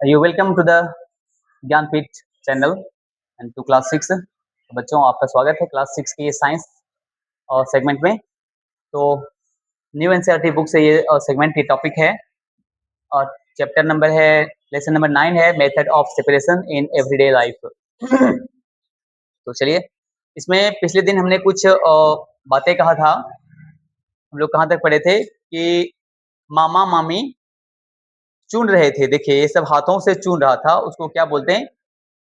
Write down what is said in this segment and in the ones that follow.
You welcome to the Gyanpeeth channel and to class 6। बच्चों, आपका स्वागत है क्लास 6 की साइंस और सेगमेंट में। तो न्यू एनसीईआरटी बुक से ये सेगमेंट की टॉपिक है और चैप्टर नंबर है, लेसन नंबर 9 है, method of separation in everyday life. तो चलिए, इसमें पिछले दिन हमने कुछ बातें कहा था। हम लोग कहाँ तक पढ़े थे कि मामा मामी चुन रहे थे। देखिए, ये सब हाथों से चुन रहा था, उसको क्या बोलते हैं?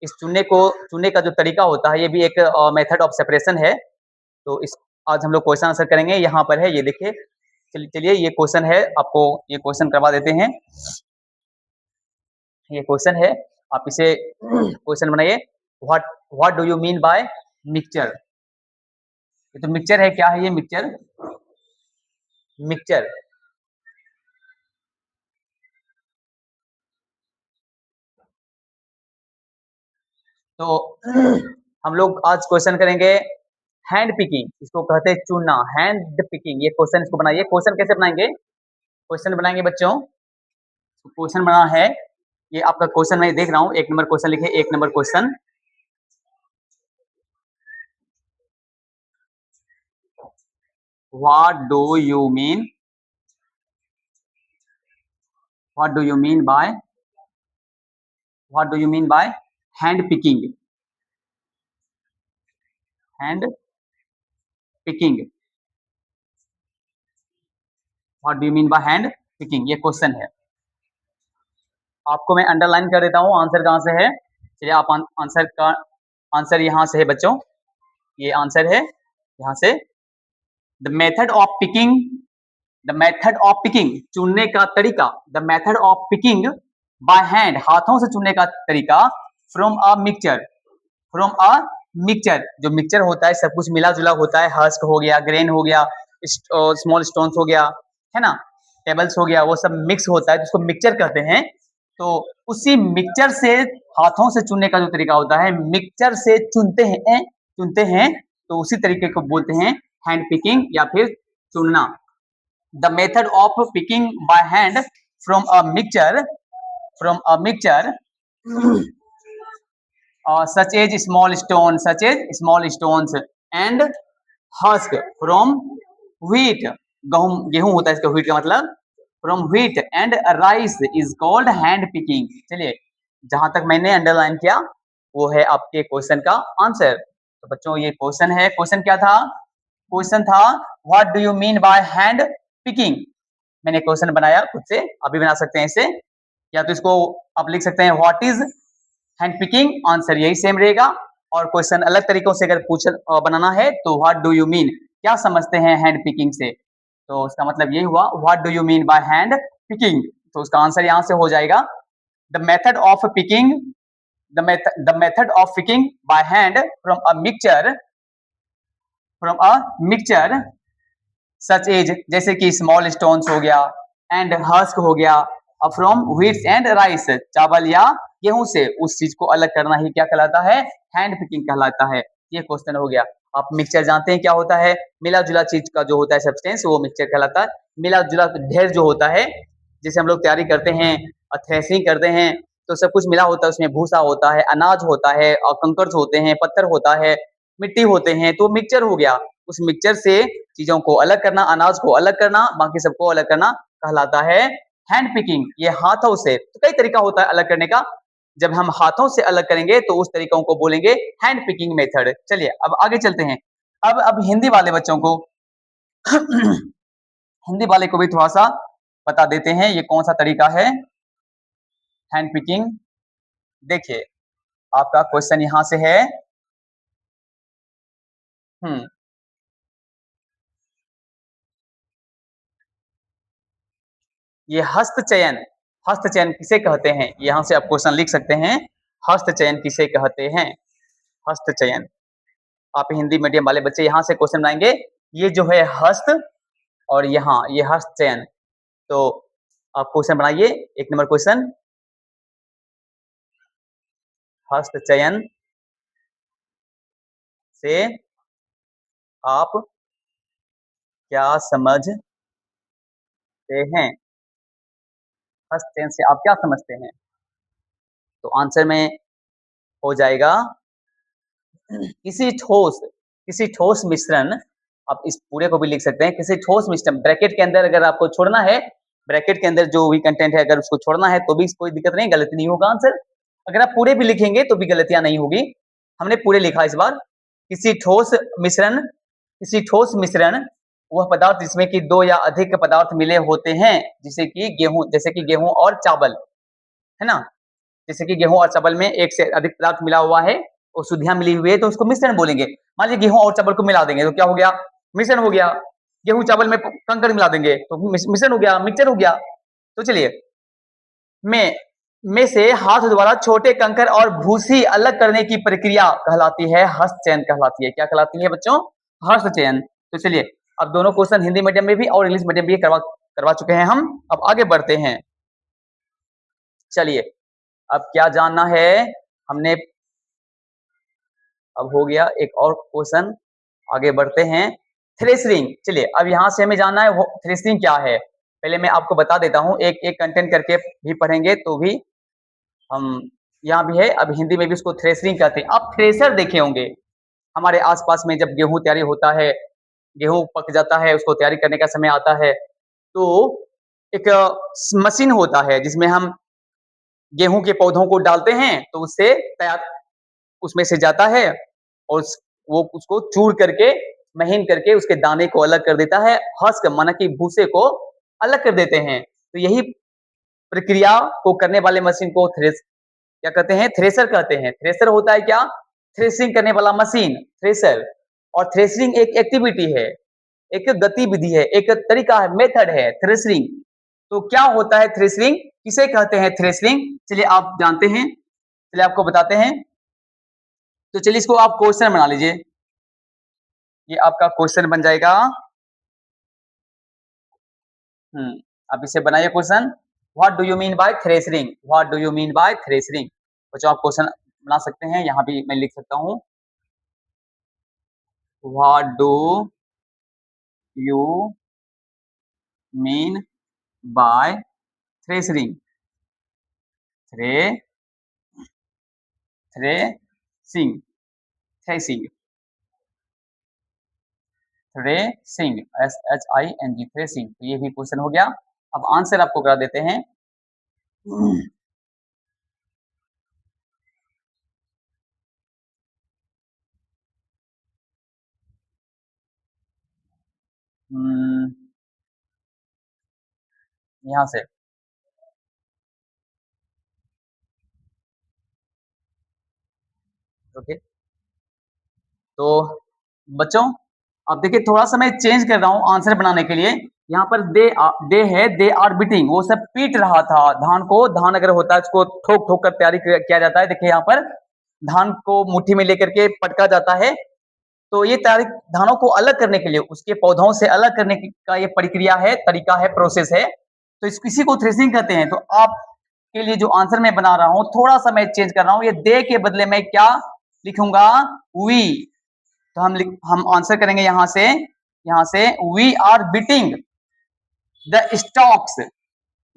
इस चुनने का जो तरीका होता है, ये भी एक मेथड ऑफ सेपरेशन है। तो इस आज हम लोग क्वेश्चन आंसर करेंगे। यहाँ पर है, ये देखिए। चलिए ये क्वेश्चन है, आपको ये क्वेश्चन करवा देते हैं। ये क्वेश्चन है, आप इसे क्वेश्चन बनाइए। What what do you mean bye mixture? ये तो मिक्सचर है। क्या है ये मिक्सचर? मिक्सचर तो हम लोग आज क्वेश्चन करेंगे हैंड पिकिंग। इसको कहते हैं चुनना, हैंड पिकिंग। ये क्वेश्चन इसको बनाइए। क्वेश्चन कैसे बनाएंगे? क्वेश्चन बनाएंगे बच्चों, क्वेश्चन बना है, ये आपका क्वेश्चन मैं देख रहा हूँ। 1 नंबर क्वेश्चन लिखे, 1 number question. What do you mean, what do you mean bye, what do you mean by hand picking? Hand picking, what do you mean by hand picking? ये क्वेश्चन है। आपको मैं underline कर देता हूँ answer कहाँ से है। चलिए, आप आंसर का आंसर यहाँ से है बच्चों। ये आंसर है यहाँ से। The method of picking, the method of picking, चुनने का तरीका। The method of picking by hand, हाथों से चुनने का तरीका। From a mixture, from a mixture. जो मिक्सचर होता है, सब कुछ मिला जुला होता है। हस्क हो गया, ग्रेन हो गया, स्मॉल स्टोन्स हो गया, है ना, टेबल्स हो गया, वो सब मिक्स होता है, जिसको मिक्सचर कहते हैं। तो उसी मिक्सचर से, हाथों से चुनने का जो तरीका होता है, मिक्सचर से चुनते हैं, तो उसी तरीके को बोलते हैं हैंड पिकिंग या फिर चुनना। The method of picking by hand from a mixture, from a mixture such as small stones and husk from wheat। गेहूं होता है इसका, wheat का मतलब। from wheat and rice is called hand picking। चलिए, जहां तक मैंने अंडरलाइन किया वो है आपके क्वेश्चन का आंसर। तो बच्चों, ये क्वेश्चन है। क्वेश्चन क्या था? क्वेश्चन था what do you mean by hand picking. मैंने क्वेश्चन बनाया खुद से, अभी बना सकते हैं इसे, या तो इसको आप लिख सकते हैं what is hand picking. Answer यही सेम रहेगा। और क्वेश्चन अलग तरीकों से अगर बनाना है तो व्हाट डू यू मीन, क्या समझते हैं हैंड पिकिंग से? तो उसका मतलब यही हुआ, what do you mean by hand picking. तो उसका आंसर यहां से हो जाएगा, the method of picking, the method of picking by hand from a mixture, from a mixture such as, जैसे कि स्मॉल स्टोन्स हो गया, एंड हस्क हो गया, फ्रॉम व्हीट्स एंड राइस, चावल या गेहूं से, उस चीज को अलग करना ही क्या कहलाता है? हैंड पिकिंग कहलाता है। ये क्वेश्चन हो गया। आप मिक्सचर जानते हैं क्या होता है? मिला जुला चीज का जो होता है सब्सटेंस, वो मिक्सचर कहलाता है। मिला जुला ढेर जो होता है, जैसे हम लोग तैयारी करते हैं, थ्रेसिंग करते हैं, तो सब कुछ मिला होता है। उसमें भूसा होता है, अनाज होता है, और कंकर्स होते हैं, पत्थर होता है, मिट्टी होते हैं, तो मिक्सचर हो गया। उस मिक्सचर से चीजों को अलग करना, अनाज को अलग करना, बाकी सबको अलग करना कहलाता है हैंड पिकिंग। ये हाथों से, तो कई तरीका होता है अलग करने का। जब हम हाथों से अलग करेंगे तो उस तरीकों को बोलेंगे हैंड पिकिंग मेथड। चलिए, अब आगे चलते हैं। अब हिंदी वाले बच्चों को हिंदी वाले को भी थोड़ा सा बता देते हैं ये कौन सा तरीका है हैंड पिकिंग। देखिए, आपका क्वेश्चन यहां से है। हम्म ये हस्तचयन, हस्तचयन किसे कहते हैं? यहां से आप क्वेश्चन लिख सकते हैं, हस्तचयन किसे कहते हैं? हस्तचयन। आप हिंदी मीडियम वाले बच्चे यहाँ से क्वेश्चन बनाएंगे। ये जो है हस्त, और यहाँ ये हस्तचयन। तो आप क्वेश्चन बनाइए, 1 नंबर क्वेश्चन। हस्तचयन से आप क्या समझते हैं? हस्तचयन से आप क्या समझते हैं? तो आंसर में हो जाएगा किसी ठोस मिश्रण, आप इस पूरे को भी लिख सकते हैं, किसी ठोस मिश्रण, ब्रैकेट के अंदर अगर आपको छोड़ना है, ब्रैकेट के अंदर जो भी कंटेंट है अगर उसको छोड़ना है तो भी कोई दिक्कत नहीं, गलती नहीं होगा आंसर। अगर आप पूरे भी लिखेंगे तो भी गलतियां नहीं होगी। हमने पूरे लिखा इस बार। किसी ठोस मिश्रण, किसी ठोस मिश्रण वह पदार्थ जिसमें कि दो या अधिक पदार्थ मिले होते हैं, जैसे कि गेहूं और चावल, है ना। जैसे कि गेहूं और चावल में एक से अधिक पदार्थ मिला हुआ है और शुद्धियां मिली हुई है तो उसको मिश्रण बोलेंगे। मान लीजिए गेहूं और चावल को मिला देंगे तो क्या हो गया, मिश्रण हो गया। गेहूं चावल में कंकड़ मिला देंगे तो मिश्रण हो गया, मिक्सचर हो गया। तो चलिए, में में से हाथ द्वारा छोटे कंकड़ और भूसी अलग करने की प्रक्रिया कहलाती है हस्तचयन कहलाती है। क्या कहलाती है बच्चों, हस्तचयन। तो चलिए, अब दोनों क्वेश्चन हिंदी मीडियम में भी और इंग्लिश मीडियम भी करवा चुके हैं हम। अब आगे बढ़ते हैं। चलिए, अब क्या जानना है हमने, अब हो गया एक और क्वेश्चन, आगे बढ़ते हैं। थ्रेसरिंग, चलिए अब यहां से हमें जानना है थ्रेसरिंग क्या है। पहले मैं आपको बता देता हूं, एक एक कंटेंट करके भी पढ़ेंगे तो भी हम, यहाँ भी है, अब हिंदी में भी उसको थ्रेसरिंग कहते हैं। आप थ्रेसर देखे होंगे हमारे आसपास में, जब गेहूं तैयारी होता है, गेहूं पक जाता है, उसको तैयारी करने का समय आता है तो एक मशीन होता है जिसमें हम गेहूं के पौधों को डालते हैं तो उससे तैयार, उसमें से जाता है और वो उसको चूर करके, महीन करके उसके दाने को अलग कर देता है, हस्क माना कि भूसे को अलग कर देते हैं। तो यही प्रक्रिया को करने वाले मशीन को क्या कहते हैं, थ्रेसर कहते हैं। थ्रेसर होता है क्या, थ्रेसिंग करने वाला मशीन, थ्रेसर। और थ्रेसरिंग एक एक्टिविटी है, एक गतिविधि है, एक तरीका है, मेथड है थ्रेसरिंग। तो क्या होता है थ्रेसरिंग, किसे कहते हैं थ्रेसरिंग, चलिए आप जानते हैं, चलिए आपको बताते हैं। तो चलिए इसको आप क्वेश्चन बना लीजिए, ये आपका क्वेश्चन बन जाएगा। अब इसे बनाइए question. What do you mean by threshing, what do you mean by threshing. बच्चों आप क्वेश्चन बना सकते हैं, यहाँ भी मैं लिख सकता हूँ, what do you mean by threshing, thresh threshing, threshing, threshing, SHING, threshing. तो ये भी क्वेश्चन हो गया। अब आंसर आपको करा देते हैं। यहाँ से, ओके। तो बच्चों अब देखिए, थोड़ा सा मैं चेंज कर रहा हूँ आंसर बनाने के लिए। यहाँ पर दे है, दे आर बीटिंग, वो सब पीट रहा था धान को। धान अगर होता है उसको ठोक ठोक कर तैयारी किया जाता है। देखिए यहाँ पर धान को मुट्ठी में लेकर के पटका जाता है। तो ये तैयारी धानों को अलग करने के लिए, उसके पौधों से अलग करने का ये प्रक्रिया है, तरीका है, प्रोसेस है। तो इसी को थ्रेसिंग कहते हैं। तो आप के लिए जो आंसर मैं बना रहा हूँ, थोड़ा सा मैं चेंज कर रहा हूँ, ये दे के बदले में क्या लिखूंगा, वी। तो हम आंसर करेंगे यहाँ से we are beating the stalks,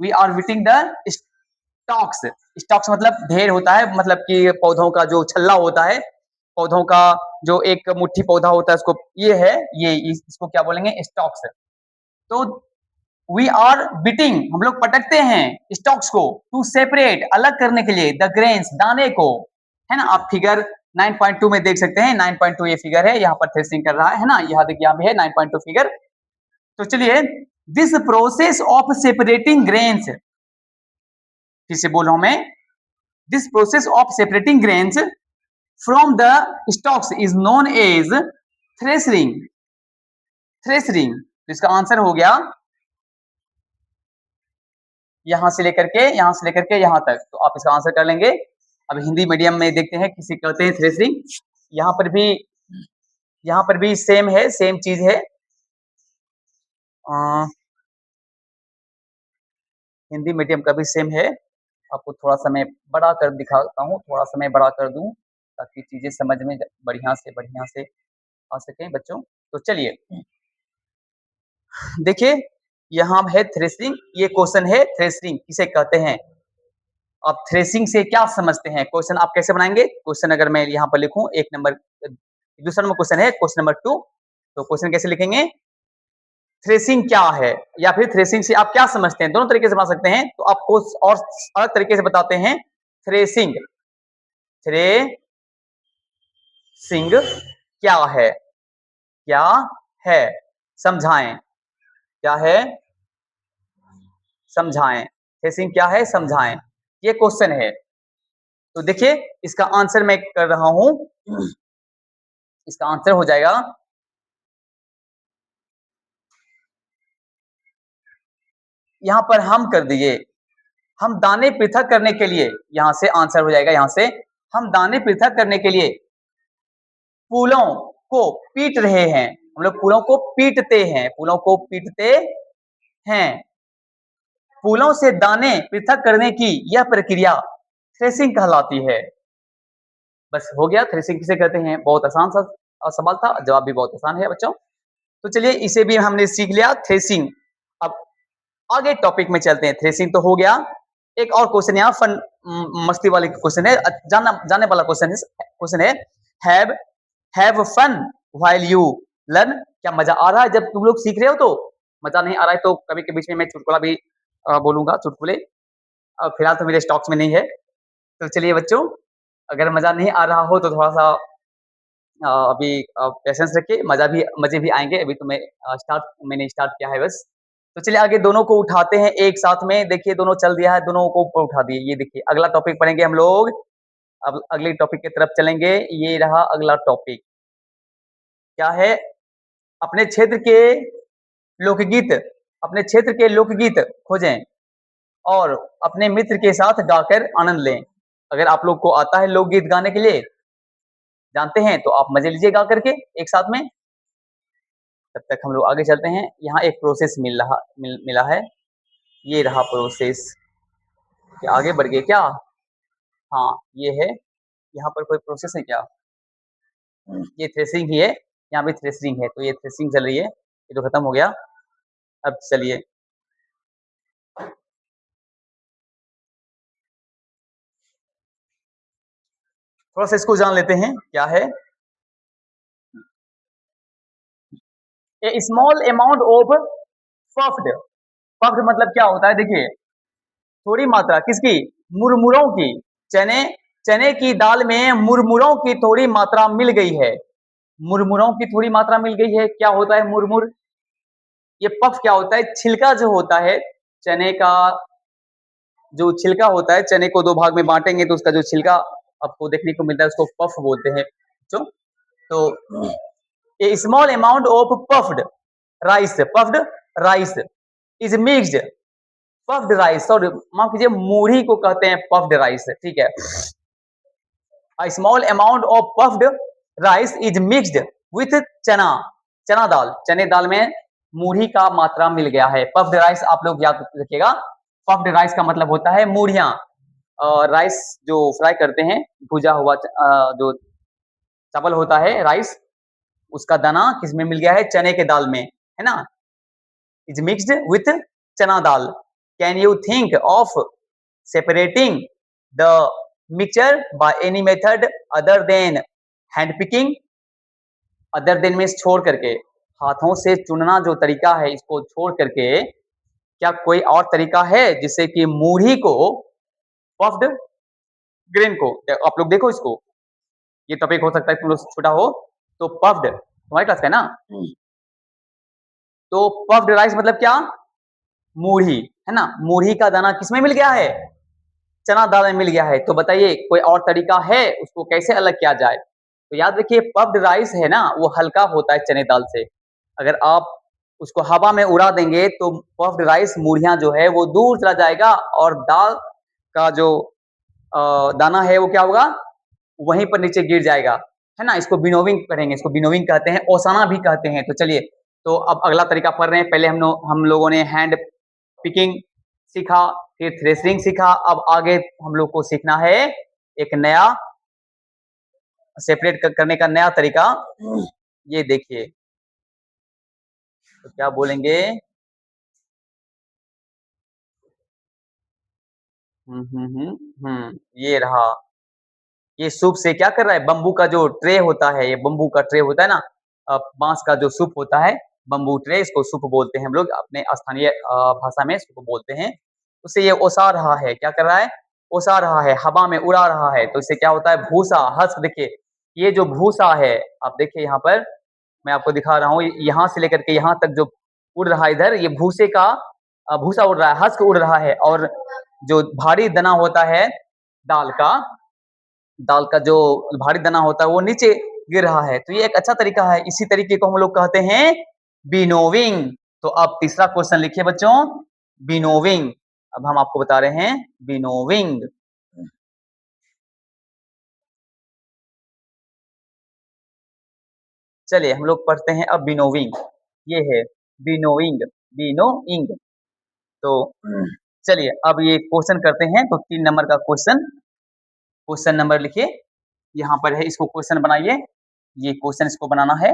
we are beating the stalks. Stalks मतलब ढेर होता है, मतलब कि पौधों का जो छल्ला होता है, पौधों का जो एक मुट्ठी पौधा होता है उसको, ये है, ये इसको क्या बोलेंगे, स्टॉक्स। तो वी आर बीटिंग, हम लोग पटकते हैं स्टॉक्स को, टू सेपरेट, अलग करने के लिए, द ग्रेन्स, दाने को, है ना। आप फिगर 9.2 में देख सकते हैं, 9.2 ये फिगर है, यहाँ पर थ्रेसिंग कर रहा है ना, यहाँ देखिए, यहाँ भी है 9.2 फिगर। तो चलिए, this process of separating grains, फिर से बोल रहा हूं मैं, this process of separating grains from the stalks is known as threshing, threshing. तो इसका आंसर हो गया यहां से लेकर के, यहां से लेकर के यहां तक। तो आप इसका आंसर कर लेंगे। अब हिंदी मीडियम में देखते हैं किसी कहते हैं थ्रेसरिंग। यहाँ पर भी, यहाँ पर भी सेम है, सेम चीज है। हिंदी मीडियम का भी सेम है। आपको थोड़ा सा मैं बड़ा कर दिखाता हूँ, थोड़ा सा मैं बड़ा कर दूं ताकि चीजें समझ में बढ़िया से आ सके बच्चों। तो चलिए देखिए, यहाँ है थ्रेसरिंग, ये क्वेश्चन है थ्रेसरिंग किसे कहते हैं। आप थ्रेसिंग से क्या समझते हैं? क्वेश्चन आप कैसे बनाएंगे? क्वेश्चन अगर मैं यहाँ पर लिखूं, एक नंबर दूसरा नंबर क्वेश्चन है, क्वेश्चन नंबर 2। तो क्वेश्चन कैसे लिखेंगे? थ्रेसिंग क्या है, या फिर थ्रेसिंग से आप क्या समझते हैं? दोनों तरीके से बता सकते हैं। तो आपको और अलग तरीके से बताते हैं। थ्रेसिंग, थ्रेसिंग क्या है? क्या है? समझाएं। क्या है? समझाएं। थ्रेसिंग क्या है? समझाएं। ये क्वेश्चन है। तो देखिए, इसका आंसर मैं कर रहा हूं। इसका आंसर हो जाएगा, यहां पर हम कर दिए, हम दाने पृथक करने के लिए, यहां से आंसर हो जाएगा, यहां से हम दाने पृथक करने के लिए फूलों को पीट रहे हैं। हम लोग फूलों को पीटते हैं, फूलों को पीटते हैं। फूलों से दाने पृथक करने की यह प्रक्रिया थ्रेसिंग कहलाती है। बस हो गया। थ्रेसिंग किसे कहते हैं? बहुत आसान सा सवाल था, जवाब भी बहुत आसान है बच्चों। तो चलिए, इसे भी हमने सीख लिया, थ्रेसिंग। अब आगे टॉपिक में चलते हैं। थ्रेसिंग तो हो गया। एक और क्वेश्चन यहाँ फन मस्ती वाले क्वेश्चन है, जानना जानने वाला क्वेश्चन है have have fun while you learn. क्या मजा आ रहा है जब तुम लोग सीख रहे हो? तो मजा नहीं आ रहा है तो कभी के बीच में मैं चुटकुला भी बोलूंगा, चुटकुले। फिलहाल तो मेरे स्टॉक्स में नहीं है। तो चलिए बच्चों, अगर मजा नहीं आ रहा हो तो थोड़ा सा अभी पेशेंस रखिए, मजे भी आएंगे। अभी तो मैंने स्टार्ट किया है बस। तो चलिए आगे दोनों को उठाते हैं एक साथ में। देखिए, दोनों चल दिया है, दोनों को ऊपर उठा दिए। ये देखिए, अगला टॉपिक पढ़ेंगे हम लोग। अब अगले टॉपिक की तरफ चलेंगे। ये रहा अगला टॉपिक। क्या है? अपने क्षेत्र के लोकगीत, अपने क्षेत्र के लोकगीत खोजें और अपने मित्र के साथ गाकर आनंद लें। अगर आप लोग को आता है लोकगीत गाने के लिए, जानते हैं, तो आप मजे लीजिए गा करके एक साथ में। तब तक हम लोग आगे चलते हैं। यहाँ एक प्रोसेस मिला है। ये रहा प्रोसेस। क्या आगे बढ़ गए क्या? हाँ, ये है। यहाँ पर कोई प्रोसेस है क्या? ये थ्रेसिंग ही है। यहाँ भी थ्रेसिंग है, तो ये थ्रेसिंग चल रही है। ये तो खत्म हो गया। अब चलिए, थोड़ा सा इसको जान लेते हैं क्या है। A small amount of puffed. Puffed मतलब क्या होता है? देखिए, थोड़ी मात्रा किसकी? मुरमुरों की। चने चने की दाल में मुरमुरों की थोड़ी मात्रा मिल गई है। मुरमुरों की थोड़ी मात्रा मिल गई है। क्या होता है मुरमुर? ये पफ क्या होता है? छिलका जो होता है चने का, जो छिलका होता है, चने को दो भाग में बांटेंगे तो उसका जो छिलका आपको देखने को मिलता है, उसको पफ बोलते हैं बच्चों। तो a small amount of puffed rice is mixed. Puffed rice, sorry माफ कीजिए, मूढ़ी को कहते हैं पफ्ड राइस, ठीक है। A small amount of puffed rice is mixed with चना। चना दाल, चने दाल में मूढ़ी का मात्रा मिल गया है। पफ्ड राइस आप लोग याद रखिएगा। पफ्ड राइस का मतलब होता है मूढ़ियां। राइस जो फ्राई करते हैं, भुजा हुआ जो चावल होता है राइस, उसका दाना किसमें मिल गया है? चने के दाल में, है ना। Is mixed with chana dal. Can you think of separating the mixture by any method other than hand picking? Other than means छोड़ करके, हाथों से चुनना जो तरीका है, इसको छोड़ करके क्या कोई और तरीका है जिससे कि मूढ़ी को, पफ्ड ग्रेन को, आप लोग देखो इसको, ये टॉपिक हो सकता है तुम लोग छोटा हो। तो पफ्ड तुम्हारे क्लास का है ना। तो पफ्ड राइस मतलब क्या? मूढ़ी, है ना। मूढ़ी का दाना किसमें मिल गया है? चना दाल में मिल गया है। तो बताइए, कोई और तरीका है उसको कैसे अलग किया जाए? तो याद रखिए, पफ्ड राइस है ना, वो हल्का होता है चने दाल से। अगर आप उसको हवा में उड़ा देंगे तो पफ्ड राइस मूढ़ियां जो है वो दूर चला जाएगा, और दाल का जो दाना है वो क्या होगा? वहीं पर नीचे गिर जाएगा, है ना। इसको विनोविंग करेंगे, इसको विनोविंग कहते हैं, ओसाना भी कहते हैं। तो चलिए, तो अब अगला तरीका पढ़ रहे हैं। पहले हम लोगों ने हैंड पिकिंग सीखा, फिर थ्रेसिंग सीखा। अब आगे हम लोग को सीखना है एक नया सेपरेट करने का नया तरीका। ये देखिए, तो क्या बोलेंगे? ये रहा। ये सूप से क्या कर रहा है, बम्बू का जो ट्रे होता है, ये बम्बू का ट्रे होता है ना, बांस का जो सूप होता है, बम्बू ट्रे, इसको सूप बोलते हैं हम लोग अपने स्थानीय भाषा में सूप बोलते हैं। उसे ये ओसा रहा है, क्या कर रहा है, ओसा रहा है, हवा में उड़ा रहा है। तो इससे क्या होता है, भूसा, हस्क। देखिए ये जो भूसा है, आप देखिए यहाँ पर मैं आपको दिखा रहा हूँ, यहाँ से लेकर के यहाँ तक जो उड़ रहा है इधर, ये भूसे का भूसा उड़ रहा है, हस्क उड़ रहा है। और जो भारी दाना होता है दाल का, दाल का जो भारी दाना होता है वो नीचे गिर रहा है। तो ये एक अच्छा तरीका है। इसी तरीके को हम लोग कहते हैं विनोविंग। तो अब तीसरा क्वेश्चन लिखिए बच्चों, विनोविंग। अब हम आपको बता रहे हैं विनोविंग। चलिए हम लोग पढ़ते हैं अब विनोविंग। ये है विनोइंग, विनोइंग। तो चलिए अब ये क्वेश्चन करते हैं। तो 3 नंबर का क्वेश्चन, क्वेश्चन नंबर लिखिए, यहाँ पर है, इसको क्वेश्चन बनाइए। ये क्वेश्चन इसको बनाना है।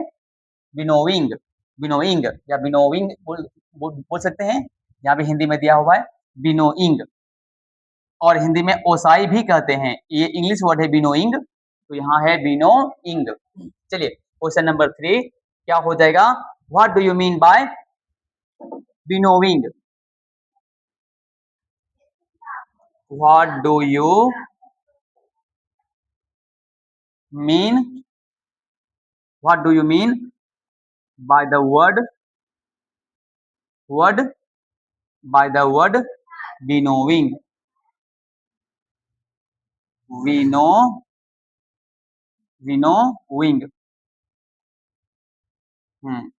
विनोविंग, विनोइंग या विनोविंग बोल सकते हैं। यहाँ भी हिंदी में दिया हुआ है विनोइंग, और हिंदी में ओसाई भी कहते हैं। ये इंग्लिश वर्ड है विनोइंग, तो यहाँ है विनोइंग। चलिए क्वेश्चन नंबर 3 क्या हो जाएगा, what do you mean bye winnowing? What do you mean, what do you mean by the word by the word winnowing? Winnowing.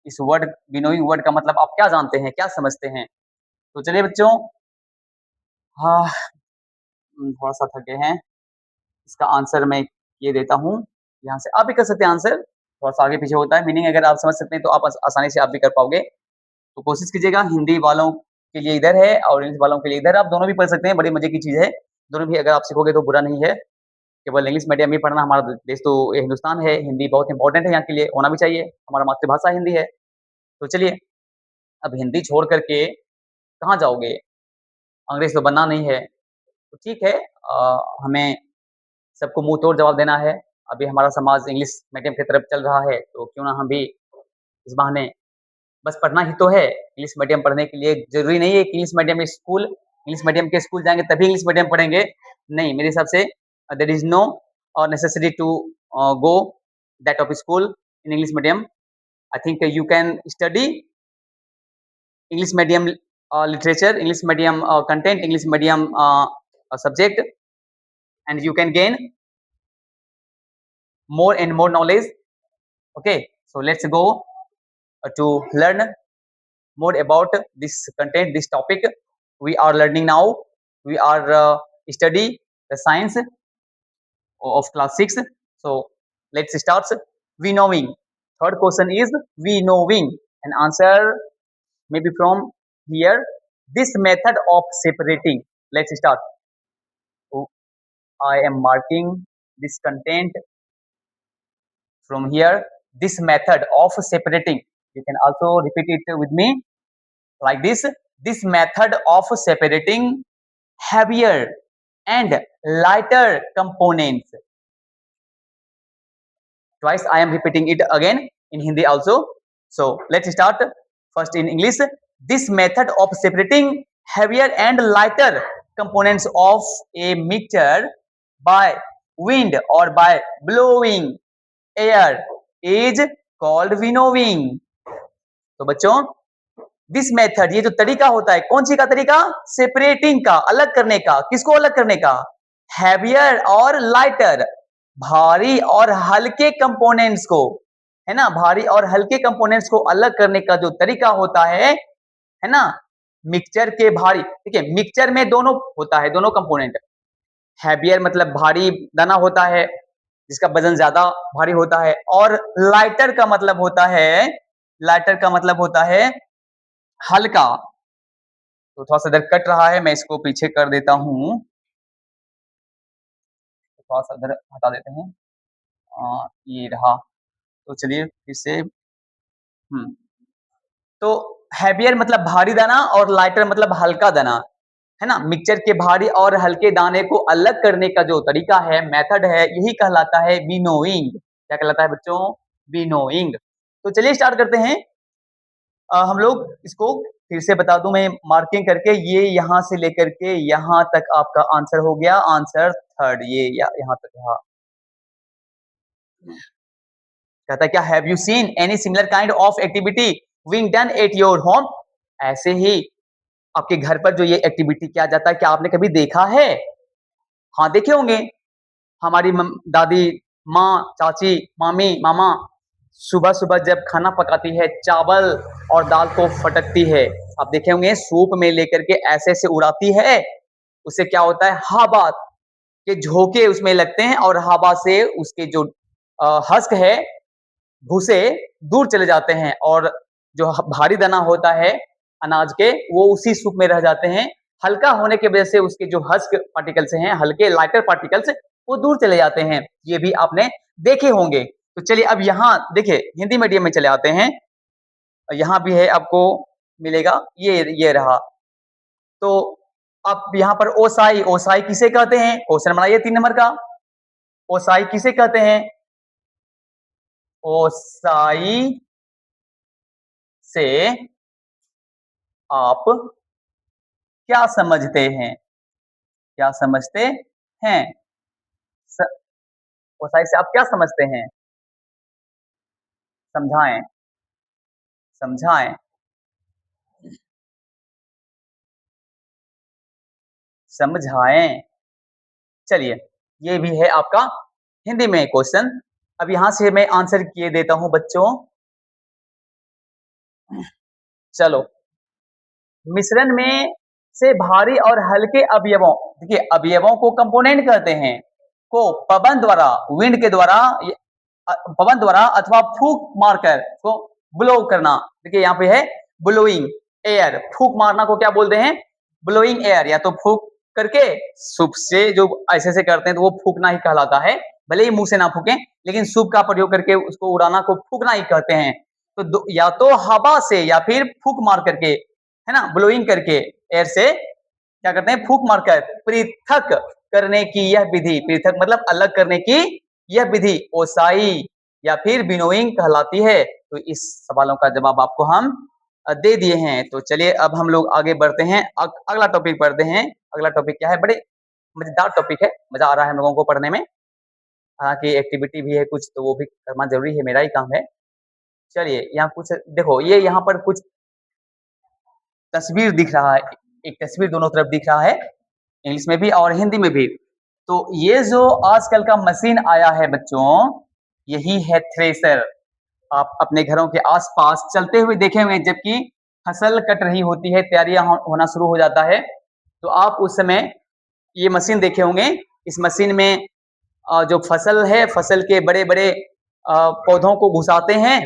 इस वर्ड विनोइंग वर्ड का मतलब आप क्या जानते हैं, क्या समझते हैं? तो चलिए बच्चों, हाँ, थोड़ा सा थके हैं। इसका आंसर मैं ये देता हूँ, यहाँ से आप भी कर सकते हैं आंसर। थोड़ा सा आगे पीछे होता है, मीनिंग अगर आप समझ सकते हैं तो आप आसानी से आप भी कर पाओगे। तो कोशिश कीजिएगा, हिंदी वालों के लिए इधर है और इंग्लिश वालों के लिए इधर, आप दोनों भी पढ़ सकते हैं, बड़ी मजे की चीज है। दोनों भी अगर आप सीखोगे तो बुरा नहीं है। केवल इंग्लिश मीडियम में पढ़ना, हमारा देश तो ये हिंदुस्तान है, हिंदी बहुत इंपॉर्टेंट है यहाँ के लिए, होना भी चाहिए, हमारा मातृभाषा हिंदी है। तो चलिए, अब हिंदी छोड़ करके कहाँ जाओगे, अंग्रेज तो बनना नहीं है। तो ठीक है, हमें सबको मुंह तोड़ जवाब देना है। अभी हमारा समाज इंग्लिश मीडियम की तरफ चल रहा है, तो क्यों ना हम भी इस बहाने, बस पढ़ना ही तो है। इंग्लिश मीडियम पढ़ने के लिए जरूरी नहीं है कि English medium school, English medium के स्कूल जाएंगे तभी इंग्लिश मीडियम पढ़ेंगे। नहीं, मेरे हिसाब से there is no necessity to go that of school in English medium. I think you can study English medium literature, English medium content, English medium subject, and you can gain more and more knowledge. Okay, so let's go to learn more about this content, this topic we are learning now. We are study the science of class 6. So let's start. Winnowing. Third question is winnowing. An answer maybe from here. This method of separating. Let's start. So, I am marking this content from here. This method of separating. You can also repeat it with me like this. This method of separating heavier and lighter components. Twice I am repeating it again in Hindi also. So let's start first in English. This method of separating heavier and lighter components of a mixture by wind or by blowing air is called winnowing. तो बच्चों, this method, ये जो तरीका होता है, कौन सी का तरीका, सेपरेटिंग का, अलग करने का, किसको अलग करने का, हैवियर और लाइटर, भारी और हल्के कंपोनेंट्स को, है ना, भारी और हल्के कंपोनेंट्स को अलग करने का जो तरीका होता है ना, मिक्सचर के भारी, ठीक है, मिक्सचर में दोनों होता है, दोनों कंपोनेंट। हैवियर मतलब भारी दाना होता है जिसका वजन ज्यादा भारी होता है, और लाइटर का मतलब होता है, लाइटर का मतलब होता है हल्का। तो थोड़ा सा इधर कट रहा है, मैं इसको पीछे कर देता हूँ, थोड़ा सा इधर हटा देते हैं। ये रहा। तो चलिए फिर से। तो हैवियर मतलब भारी दाना और लाइटर मतलब हल्का दाना। है ना, मिक्सचर के भारी और हल्के दाने को अलग करने का जो तरीका है, मेथड है, यही कहलाता है विनोइंग। क्या कहलाता है बच्चों? विनोइंग। तो चलिए स्टार्ट करते हैं। हम लोग इसको फिर से बता दूं मैं मार्किंग करके, ये यहाँ से लेकर के यहाँ तक आपका आंसर हो गया, आंसर थर्ड, ये यहाँ तक। हाँ, कहता है क्या, have you seen any similar kind of activity being done at your home? ऐसे ही आपके घर पर जो ये एक्टिविटी किया जाता है, क्या आपने कभी देखा है? हाँ, देखे होंगे। हमारी दादी, माँ, चाची, मामी, मामा सुबह-सुबह जब खाना पकाती है, चावल और दाल को फटकती है। आप देखे होंगे सूप में लेकर के ऐसे-ऐसे उड़ाती है, उससे क्या होता है, हवा के झोंके उसमें लगते हैं और हवा से उसके जो हस्क है, भूसे दूर चले जाते हैं और जो भारी दाना होता है अनाज के, वो उसी सूप में रह जाते हैं। हल्का होने की वजह से उसके जो हस्क पार्टिकल्स हैं, हल्के लाइटर पार्टिकल्स, वो दूर चले जाते हैं। ये भी आपने देखे होंगे। तो चलिए अब यहाँ देखिए हिंदी मीडियम में चले आते हैं। यहाँ भी है, आपको मिलेगा, ये रहा। तो अब यहाँ पर ओसाई, ओसाई किसे कहते हैं? क्वेश्चन बनाइए 3 नंबर का। ओसाई किसे कहते हैं? ओसाई से आप क्या समझते हैं? क्या समझते हैं? स ओसाई से आप क्या समझते हैं? समझाएँ, समझाएँ, समझाएँ। चलिए, ये भी है आपका हिंदी में क्वेश्चन। अब यहाँ से मैं आंसर किए देता हूँ बच्चों। चलो, मिश्रण में से भारी और हल्के अवयवों, देखिए अवयवों को कंपोनेंट कहते हैं, को पवन द्वारा, विंड के द्वारा, पवन द्वारा अथवा फूंक मारकर को ब्लो करना। देखिए यहाँ पे है ब्लोइंग एयर, फूंक मारना को क्या बोलते हैं? ब्लोइंग एयर, या तो फूंक करके सूप से जो ऐसे ऐसे करते हैं तो वो फूंकना ही कहलाता है। भले ही मुंह से ना फूकें, लेकिन सूप का प्रयोग करके उसको उड़ाना को फूंकना ही कहते हैं। तो या तो हवा से या फिर फूंक मार करके, है ना, ब्लोइंग करके एयर से क्या करते हैं, फूंक मारकर पृथक करने की यह विधि, पृथक मतलब अलग करने की यह विधि ओसाई या फिर विनोइंग कहलाती है। तो इस सवालों का जवाब आपको हम दे दिए हैं। तो चलिए अब हम लोग आगे बढ़ते हैं, अगला टॉपिक पढ़ते हैं। अगला टॉपिक क्या है? बड़े मजेदार टॉपिक है, मजा आ रहा है हम लोगों को पढ़ने में। हालांकि एक्टिविटी भी है कुछ, तो वो भी करना जरूरी है, मेरा ही काम है। चलिए यहाँ कुछ देखो, ये यहाँ पर कुछ तस्वीर दिख रहा है, एक तस्वीर दोनों तरफ दिख रहा है, इंग्लिश में भी और हिंदी में भी। तो ये जो आजकल का मशीन आया है बच्चों, यही है थ्रेसर। आप अपने घरों के आसपास चलते हुए देखे होंगे, जबकि फसल कट रही होती है, तैयारियां होना शुरू हो जाता है, तो आप उस समय ये मशीन देखे होंगे। इस मशीन में जो फसल है, फसल के बड़े-बड़े पौधों को घुसाते हैं,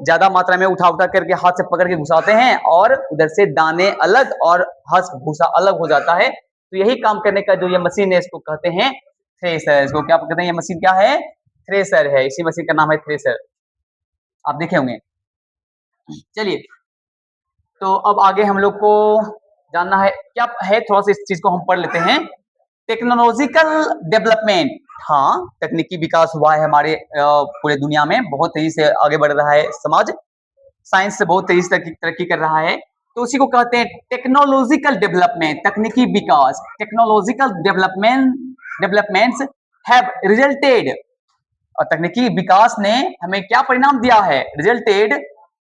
ज़्यादा मात्रा में उठा-उठा करके हाथ से पकड़ के घुसाते हैं और उधर से दाने अलग और हस्क भूसा अलग हो जाता है। तो यही काम करने का जो ये मशीन है, इसको कहते हैं थ्रेसर। इसको क्या कहते हैं? ये मशीन क्या है? थ्रेसर है। इसी मशीन का नाम है थ्रेसर। आप देखे होंगे। चलिए, तो अब आगे हम लोग को जानना है क्या है, थोड़ा-सा इस चीज़ को हम पढ़ लेते हैं। टेक्नोलॉजिकल डेवलपमेंट, हाँ, तकनीकी विकास हुआ है हमारे पूरे दुनिया में, बहुत तेजी से आगे बढ़ रहा है समाज, साइंस से बहुत तेजी से तरक्की कर रहा है। तो उसी को कहते हैं टेक्नोलॉजिकल डेवलपमेंट, तकनीकी विकास। टेक्नोलॉजिकल डेवलपमेंट्स हैव रिजल्टेड, और तकनीकी विकास ने हमें क्या परिणाम दिया है? Resulted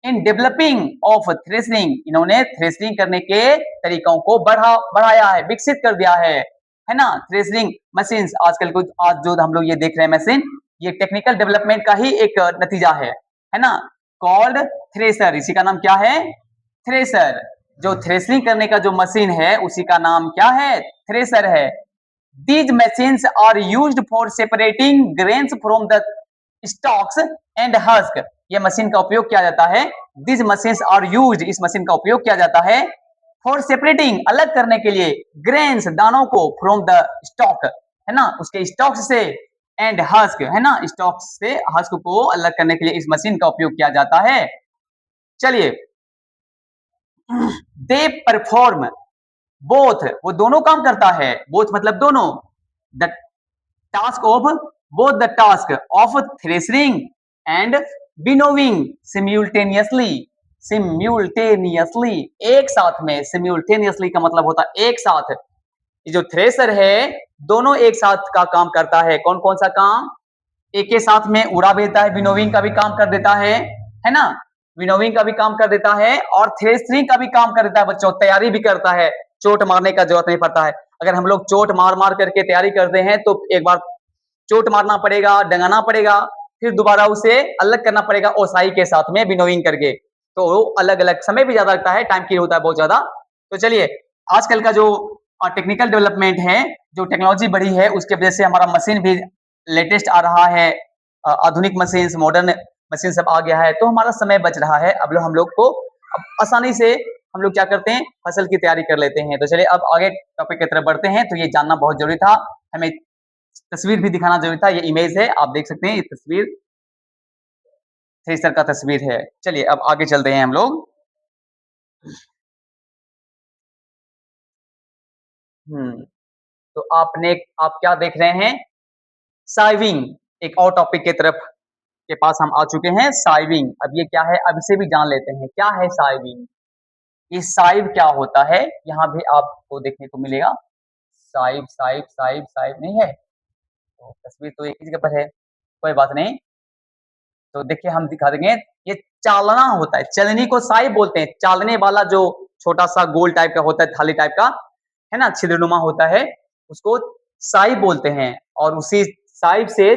in developing of threshing, इन्होंने थ्रेशरिंग करने के तरीकों को बढ़ाया है, विकसित कर दिया है ना। थ्रेशरिंग मशीन्स आजकल को, आज जो हम लोग ये देख रहे हैं मशीन, ये टेक्निकल डेवलपमेंट का ही एक नतीजा है ना। कॉल्ड थ्रेसर, इसी का नाम क्या है? थ्रेसर। जो थ्रेशरिंग करने का जो मशीन है, उसी का नाम क्या है? थ्रेसर है। These machines are used for separating grains from the stalks and husk. ये मशीन का उपयोग किया जाता है। These machines are used, इस मशीन का उपयोग किया जाता है for separating, अलग करने के लिए, grains, दानों को, from the stalk, है ना, उसके स्टॉक से, and husk, है ना, स्टॉक से हस्क को अलग करने के लिए इस मशीन का उपयोग किया जाता है। चलिए, they perform, बोथ वो दोनों काम करता है, बोथ मतलब दोनों, the task of both the task of threshing and winnowing simultaneously, simultaneously एक साथ में, सिम्यूल्टेनियसली का मतलब होता है एक साथ। ये जो थ्रेसर है दोनों एक साथ का काम करता है, कौन कौन सा काम, एक के साथ में उड़ा भी देता है, विनोविंग का भी काम कर देता है ना, विनोविंग का भी काम कर देता है और थ्रेसरिंग का भी काम कर देता है बच्चों, तैयारी भी करता है, चोट मारने का जरूरत नहीं पड़ता है। अगर हम लोग चोट मार मार करके तैयारी करते हैं तो एक बार चोट मारना पड़ेगा, डंगाना पड़ेगा, फिर दोबारा उसे अलग करना पड़ेगा ओसाई के साथ में विनोविंग करके, तो अलग अलग समय भी ज्यादा लगता है, टाइम की होता है बहुत ज्यादा। तो चलिए आजकल का जो टेक्निकल डेवलपमेंट है, जो टेक्नोलॉजी बढ़ी है उसके वजह से हमारा मशीन भी लेटेस्ट आ रहा है, आधुनिक मशीन, मॉडर्न मशीन सब आ गया है, तो हमारा समय बच रहा है। अब हम लोग को अब आसानी से हम लोग क्या करते हैं, फसल की तैयारी कर लेते हैं। तो चलिए अब आगे टॉपिक की तरफ बढ़ते हैं। तो ये जानना बहुत जरूरी था, हमें तस्वीर भी दिखाना जरूरी था। ये इमेज है, आप देख सकते हैं, ये तस्वीर थ्रेसर का तस्वीर है। चलिए अब आगे चलते हैं हम लोग। तो आप क्या देख रहे हैं, साइविंग, एक और टॉपिक के तरफ के पास हम आ चुके हैं, साइविंग। अब ये क्या है, अब इसे भी जान लेते हैं, क्या है साइविंग, ये साइव क्या होता है, यहाँ भी आपको देखने को मिलेगा। साइव साइव साइव साइव नहीं है, तो तस्वीर तो एक ही जगह पर है, कोई बात नहीं। तो देखिए हम दिखा देंगे, ये चालना होता है, चलनी को साइव बोलते हैं, चालने वाला जो छोटा सा गोल टाइप का होता है, थाली टाइप का है ना, छिद्रनुमा होता है, उसको साइव बोलते हैं। और उसी साइव से